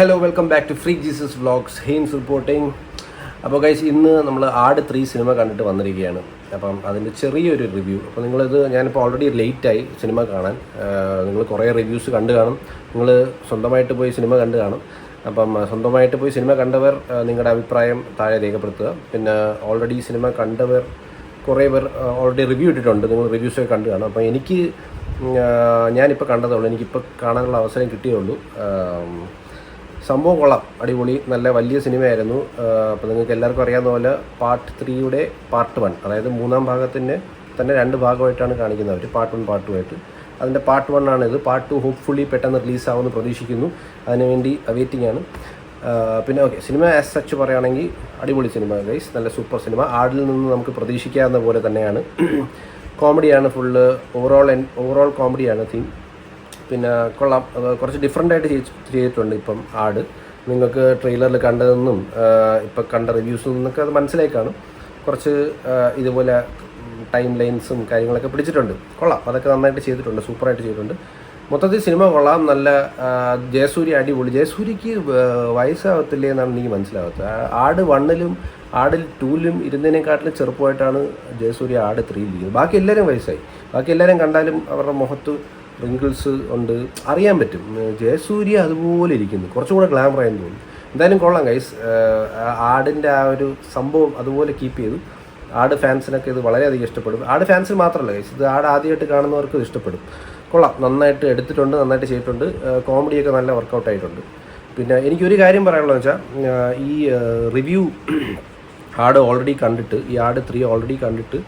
Hello welcome back to free Jesus vlogs Heins reporting. അപ്പോൾ guys, ഇന്ന് നമ്മൾ ആട് 3 സിനിമ കണ്ടിട്ട് വന്നിരിക്കുകയാണ്. അപ്പം അതിൻ്റെ ചെറിയൊരു റിവ്യൂ. അപ്പോൾ ഞാനിപ്പോൾ ഓൾറെഡി ലേറ്റായി സിനിമ കാണാൻ. നിങ്ങൾ കുറേ റിവ്യൂസ് കണ്ടു കാണും, നിങ്ങൾ സ്വന്തമായിട്ട് പോയി സിനിമ കണ്ടു കാണും. അപ്പം സ്വന്തമായിട്ട് പോയി സിനിമ കണ്ടവർ നിങ്ങളുടെ അഭിപ്രായം താഴെ രേഖപ്പെടുത്തുക. പിന്നെ ഓൾറെഡി സിനിമ കണ്ടവർ കുറേ പേർ ഓൾറെഡി റിവ്യൂ ഇട്ടിട്ടുണ്ട്, നിങ്ങൾ റിവ്യൂസൊക്കെ കണ്ടു കാണും. അപ്പോൾ ഞാനിപ്പോൾ കണ്ടതുള്ളൂ, എനിക്കിപ്പോൾ കാണാനുള്ള അവസരം കിട്ടിയുള്ളൂ. സംഭവം കൊള്ളാം, അടിപൊളി, നല്ല വലിയ സിനിമയായിരുന്നു. അപ്പോൾ നിങ്ങൾക്ക് എല്ലാവർക്കും അറിയാവുന്ന പോലെ പാർട്ട് 3യുടെ പാർട്ട് 1, അതായത് 3-ാം ഭാഗത്തിൻ്റെ തന്നെ 2 ഭാഗമായിട്ടാണ് കാണിക്കുന്നത് അവർ, പാർട്ട് 1 പാർട്ട് 2 ആയിട്ട്. അതിൻ്റെ പാർട്ട് 1 ആണിത്. പാർട്ട് 2 ഹോപ്പ്ഫുള്ളി പെട്ടെന്ന് റിലീസാവുമെന്ന് പ്രതീക്ഷിക്കുന്നു, അതിനുവേണ്ടി വെയിറ്റിംഗ് ആണ്. പിന്നെ ഓക്കെ, സിനിമ ആസ് സച്ച് പറയുകയാണെങ്കിൽ അടിപൊളി സിനിമ ഗൈസ്, നല്ല സൂപ്പർ സിനിമ. ആടിൽ നിന്ന് നമുക്ക് പ്രതീക്ഷിക്കാവുന്ന പോലെ തന്നെയാണ്. കോമഡിയാണ് ഫുള്ള്, ഓവറോൾ കോമഡിയാണ് തീം. പിന്നെ കൊള്ളാം, കുറച്ച് ഡിഫറെൻ്റായിട്ട് ചെയ്തിട്ടുണ്ട് ഇപ്പം ആട്. നിങ്ങൾക്ക് ട്രെയിലറിൽ കണ്ടതെന്നും ഇപ്പം കണ്ട റിവ്യൂസിൽ നിന്നൊക്കെ അത് മനസ്സിലായി കാണും. കുറച്ച് ഇതുപോലെ ടൈം ലൈൻസും കാര്യങ്ങളൊക്കെ പിടിച്ചിട്ടുണ്ട്. കൊള്ളാം, അതൊക്കെ നന്നായിട്ട് ചെയ്തിട്ടുണ്ട്, സൂപ്പറായിട്ട് ചെയ്തിട്ടുണ്ട്. മൊത്തത്തിൽ സിനിമ കൊള്ളാം. നല്ല ജയസൂര്യ അടിപൊളി. ജയസൂര്യക്ക് വയസ്സാവത്തില്ലേ എന്നാണ് എനിക്ക് മനസ്സിലാവാത്തത്. ആട് 1-ലും ആടിൽ 2-ലും ഇരുന്നതിനെക്കാട്ടിലും ചെറുപ്പമായിട്ടാണ് ജയസൂര്യ ആട് 3-ലിരിക്കുന്നത്. ബാക്കി എല്ലാവരും വയസ്സായി. ബാക്കി എല്ലാവരും കണ്ടാലും അവരുടെ മുഖത്ത് റിങ്കിൾസ് ഉണ്ട്, അറിയാൻ പറ്റും. ജയസൂര്യ അതുപോലെ ഇരിക്കുന്നു, കുറച്ചുകൂടെ ഗ്ലാമറായെന്ന് തോന്നുന്നു. എന്തായാലും കൊള്ളാം ഗൈസ്. ആടിൻ്റെ ആ ഒരു സംഭവം അതുപോലെ കീപ്പ് ചെയ്തു. ആട് ഫാൻസിനൊക്കെ ഇത് വളരെയധികം ഇഷ്ടപ്പെടും. ആട് ഫാൻസിന് മാത്രമല്ല ഗൈസ്, ഇത് ആട് ആദ്യമായിട്ട് കാണുന്നവർക്ക് ഇത് ഇഷ്ടപ്പെടും. കൊള്ളാം, നന്നായിട്ട് എടുത്തിട്ടുണ്ട്, നന്നായിട്ട് ചെയ്തിട്ടുണ്ട്. കോമഡിയൊക്കെ നല്ല വർക്കൗട്ട് ആയിട്ടുണ്ട്. പിന്നെ എനിക്കൊരു കാര്യം പറയാനുള്ളതെന്ന് വെച്ചാൽ, ഈ റിവ്യൂ ആട് 3 ഓൾറെഡി കണ്ടിട്ട്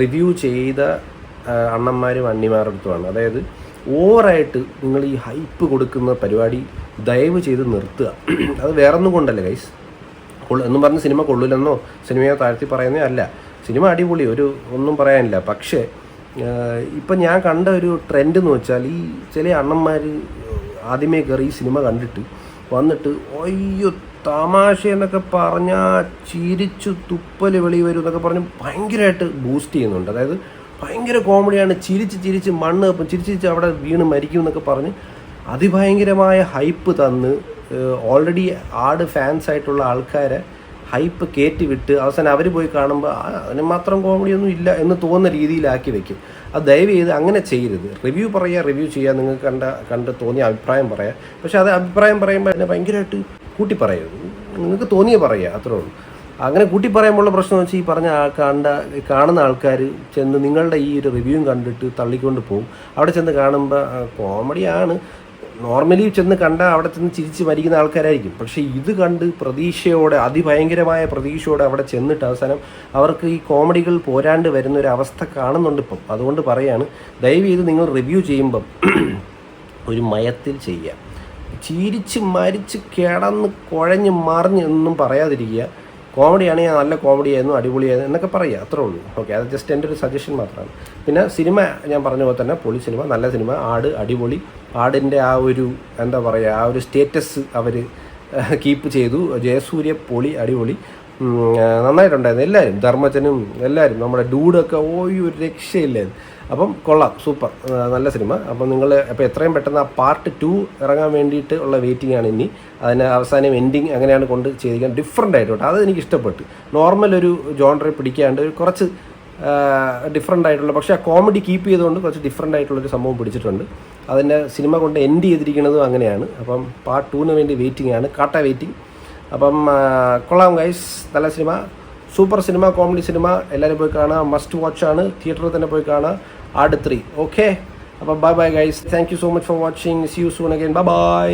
റിവ്യൂ ചെയ്ത അണ്ണന്മാരും അണ്ണിമാരടുത്തുമാണ്. അതായത് ഓവറായിട്ട് നിങ്ങൾ ഈ ഹൈപ്പ് കൊടുക്കുന്ന പരിപാടി ദയവ് ചെയ്ത് നിർത്തുക. അത് വേറൊന്നും കൊണ്ടല്ല ഗൈസ്, എന്നും പറഞ്ഞ് സിനിമ കൊള്ളില്ലെന്നോ സിനിമയെ താഴ്ത്തി പറയുന്നേ അല്ല. സിനിമ അടിപൊളി, ഒന്നും പറയാനില്ല. പക്ഷേ ഇപ്പം ഞാൻ കണ്ട ഒരു ട്രെൻഡ് എന്ന് വെച്ചാൽ, ഈ ചില അണ്ണന്മാർ ആദ്യമേ കയറി ഈ സിനിമ കണ്ടിട്ട് വന്നിട്ട് അയ്യോ തമാശ എന്നൊക്കെ പറഞ്ഞാൽ ചിരിച്ചു തുപ്പൽ വെളി വരും എന്നൊക്കെ പറഞ്ഞ് ഭയങ്കരമായിട്ട് ബൂസ്റ്റ് ചെയ്യുന്നുണ്ട്. അതായത് ഭയങ്കര കോമഡിയാണ്, ചിരിച്ച് മണ്ണ് ചിരിച്ച് അവിടെ വീണ് മരിക്കും എന്നൊക്കെ പറഞ്ഞ് അതിഭയങ്കരമായ ഹൈപ്പ് തന്ന് ഓൾറെഡി ആട് ഫാൻസ് ആയിട്ടുള്ള ആൾക്കാരെ ഹൈപ്പ് കയറ്റി വിട്ട് അവസാനം അവർ പോയി കാണുമ്പോൾ അതിന് മാത്രം കോമഡിയൊന്നും ഇല്ല എന്ന് തോന്നുന്ന രീതിയിലാക്കി വെക്കും. അത് ദയവ് ചെയ്ത് അങ്ങനെ ചെയ്യരുത്. റിവ്യൂ ചെയ്യുക, നിങ്ങൾക്ക് കണ്ട് തോന്നിയ അഭിപ്രായം പറയാം. പക്ഷേ അത് അഭിപ്രായം പറയുമ്പോൾ അതിനെ ഭയങ്കരമായിട്ട് കൂട്ടി പറയരുത്. നിങ്ങൾക്ക് തോന്നിയ പറയുക, അത്രേ ഉള്ളൂ. അങ്ങനെ കൂട്ടി പറയുമ്പോഴുള്ള പ്രശ്നം വെച്ചാൽ, ഈ കാണുന്ന ആൾക്കാർ ചെന്ന് നിങ്ങളുടെ ഈ ഒരു റിവ്യൂവും കണ്ടിട്ട് തള്ളിക്കൊണ്ട് പോകും. അവിടെ ചെന്ന് കാണുമ്പോൾ കോമഡിയാണ്, നോർമലി ചെന്ന് കണ്ടാൽ അവിടെ ചെന്ന് ചിരിച്ച് മരിക്കുന്ന ആൾക്കാരായിരിക്കും. പക്ഷേ ഇത് കണ്ട് പ്രതീക്ഷയോടെ, അതിഭയങ്കരമായ പ്രതീക്ഷയോടെ അവിടെ ചെന്നിട്ട് അവസാനം അവർക്ക് ഈ കോമഡികൾ പോരാണ്ട് വരുന്നൊരു അവസ്ഥ കാണുന്നുണ്ട് ഇപ്പം. അതുകൊണ്ട് പറയാണ്, ദയവ് ചെയ്ത് നിങ്ങൾ റിവ്യൂ ചെയ്യുമ്പം ഒരു മയത്തിൽ ചെയ്യുക. ചിരിച്ച് മരിച്ച് കിടന്ന് കുഴഞ്ഞ് മറിഞ്ഞ് ഒന്നും പറയാതിരിക്കുക. കോമഡിയാണെങ്കിൽ നല്ല കോമഡിയായിരുന്നു, അടിപൊളിയായിരുന്നു എന്നൊക്കെ പറയുക, അത്രേ ഉള്ളൂ. ഓക്കെ, അത് ജസ്റ്റ് എൻ്റെ ഒരു സജഷൻ മാത്രമാണ്. പിന്നെ സിനിമ ഞാൻ പറഞ്ഞ പോലെ തന്നെ പൊളി സിനിമ, നല്ല സിനിമ. ആട് അടിപൊളി. ആടിൻ്റെ ആ ഒരു എന്താ പറയുക, ആ ഒരു സ്റ്റേറ്റസ് അവർ കീപ്പ് ചെയ്തു. ജയസൂര്യ പൊളി, അടിപൊളി, നന്നായിട്ടുണ്ടായിരുന്നു. എല്ലാവരും, ധർമ്മജനും എല്ലാവരും, നമ്മുടെ ഡൂഡൊക്കെ ഒരു രക്ഷയില്ലായിരുന്നു. അപ്പം കൊള്ളാം, സൂപ്പർ, നല്ല സിനിമ. അപ്പം നിങ്ങൾ എത്രയും പെട്ടെന്ന് ആ പാർട്ട് 2 ഇറങ്ങാൻ വേണ്ടിയിട്ട് ഉള്ള വെയിറ്റിംഗ് ആണ് ഇനി. അതിന് അവസാനം എൻഡിങ് അങ്ങനെയാണ് കൊണ്ട് ചെയ്തിരിക്കാൻ, ഡിഫറെൻ്റ് ആയിട്ട്. അത് എനിക്ക് ഇഷ്ടപ്പെട്ടു. നോർമൽ ഒരു ജോണറെ പിടിക്കാണ്ട് കുറച്ച് ഡിഫറെൻ്റ് ആയിട്ടുള്ള, പക്ഷേ ആ കോമഡി കീപ്പ് ചെയ്തുകൊണ്ട് കുറച്ച് ഡിഫറെൻ്റ് ആയിട്ടുള്ളൊരു സംഭവം പിടിച്ചിട്ടുണ്ട്. അതിൻ്റെ സിനിമ കൊണ്ട് എൻഡ് ചെയ്തിരിക്കുന്നതും അങ്ങനെയാണ്. അപ്പം പാർട്ട് 2-ന് വേണ്ടി വെയിറ്റിംഗ് ആണ്, വെയിറ്റിംഗ്. അപ്പം കൊള്ളാം ഗൈസ്, നല്ല cinema, super cinema, comedy cinema. എല്ലാവരും പോയി കാണുക, മസ്റ്റ് വാച്ച് ആണ്. തിയേറ്ററിൽ തന്നെ പോയി കാണുക ആട് 3. ഓക്കെ, അപ്പോൾ bye guys, thank you so much for watching. See you soon again, by.